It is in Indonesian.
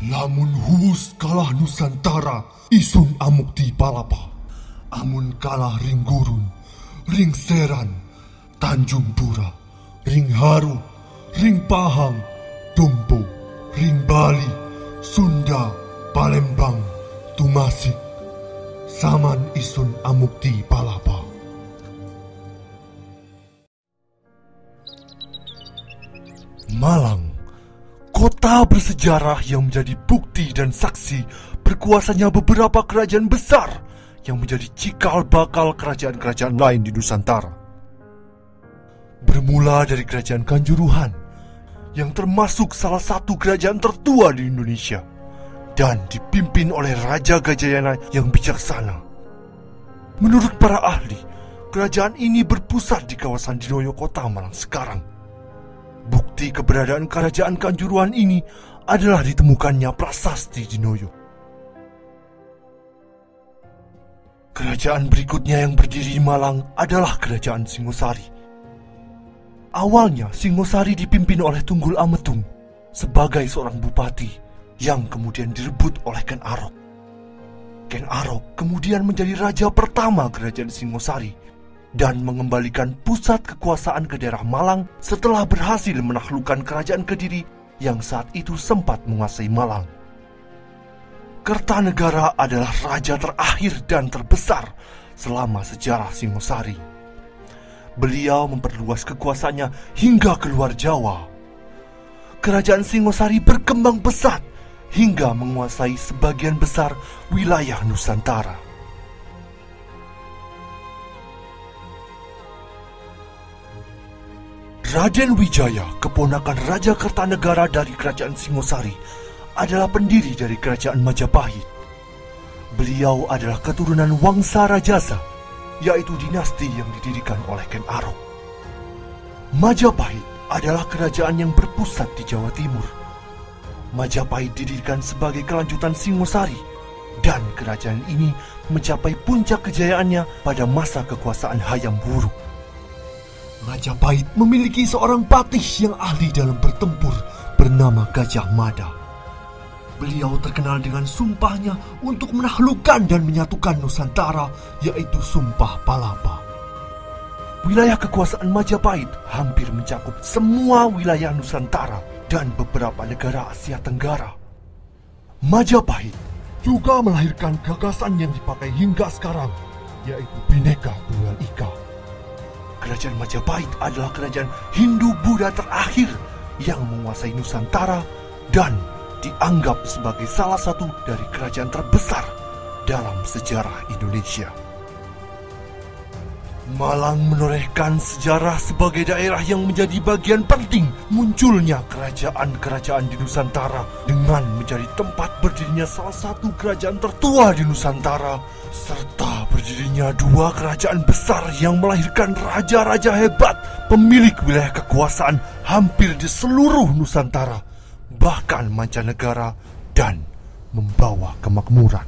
Lamun huus kalah Nusantara isun amukti palapa. Amun kalah ring gurun, ring seran, Tanjung Pura, ring Haru, ring Pahang, Dompo, ring Bali, Sunda, Palembang, Tumasik. Saman isun amukti palapa. Malang, kota bersejarah yang menjadi bukti dan saksi berkuasanya beberapa kerajaan besar yang menjadi cikal bakal kerajaan-kerajaan lain di Nusantara. Bermula dari Kerajaan Kanjuruhan, yang termasuk salah satu kerajaan tertua di Indonesia, dan dipimpin oleh Raja Gajayana yang bijaksana. Menurut para ahli, kerajaan ini berpusat di kawasan Dinoyo Kota Malang sekarang. Bukti keberadaan Kerajaan Kanjuruhan ini adalah ditemukannya prasasti Dinoyo. Kerajaan berikutnya yang berdiri di Malang adalah Kerajaan Singosari. Awalnya Singosari dipimpin oleh Tunggul Ametung sebagai seorang bupati yang kemudian direbut oleh Ken Arok. Ken Arok kemudian menjadi raja pertama Kerajaan Singosari dan mengembalikan pusat kekuasaan ke daerah Malang setelah berhasil menaklukkan Kerajaan Kediri yang saat itu sempat menguasai Malang. Kertanegara adalah raja terakhir dan terbesar selama sejarah Singosari. Beliau memperluas kekuasaannya hingga keluar Jawa. Kerajaan Singosari berkembang pesat hingga menguasai sebagian besar wilayah Nusantara. Raden Wijaya, keponakan Raja Kertanegara dari Kerajaan Singosari, adalah pendiri dari Kerajaan Majapahit. Beliau adalah keturunan Wangsa Rajasa, yaitu dinasti yang didirikan oleh Ken Arok. Majapahit adalah kerajaan yang berpusat di Jawa Timur. Majapahit didirikan sebagai kelanjutan Singosari, dan kerajaan ini mencapai puncak kejayaannya pada masa kekuasaan Hayam Wuruk. Majapahit memiliki seorang patih yang ahli dalam bertempur bernama Gajah Mada. Beliau terkenal dengan sumpahnya untuk menaklukkan dan menyatukan Nusantara, yaitu Sumpah Palapa. Wilayah kekuasaan Majapahit hampir mencakup semua wilayah Nusantara dan beberapa negara Asia Tenggara. Majapahit juga melahirkan gagasan yang dipakai hingga sekarang, yaitu Bhinneka Tunggal Ika. Kerajaan Majapahit adalah kerajaan Hindu-Buddha terakhir yang menguasai Nusantara dan dianggap sebagai salah satu dari kerajaan terbesar dalam sejarah Indonesia. Malang menorehkan sejarah sebagai daerah yang menjadi bagian penting munculnya kerajaan-kerajaan di Nusantara dengan menjadi tempat berdirinya salah satu kerajaan tertua di Nusantara, serta berdirinya dua kerajaan besar yang melahirkan raja-raja hebat, pemilik wilayah kekuasaan hampir di seluruh Nusantara, bahkan mancanegara, dan membawa kemakmuran.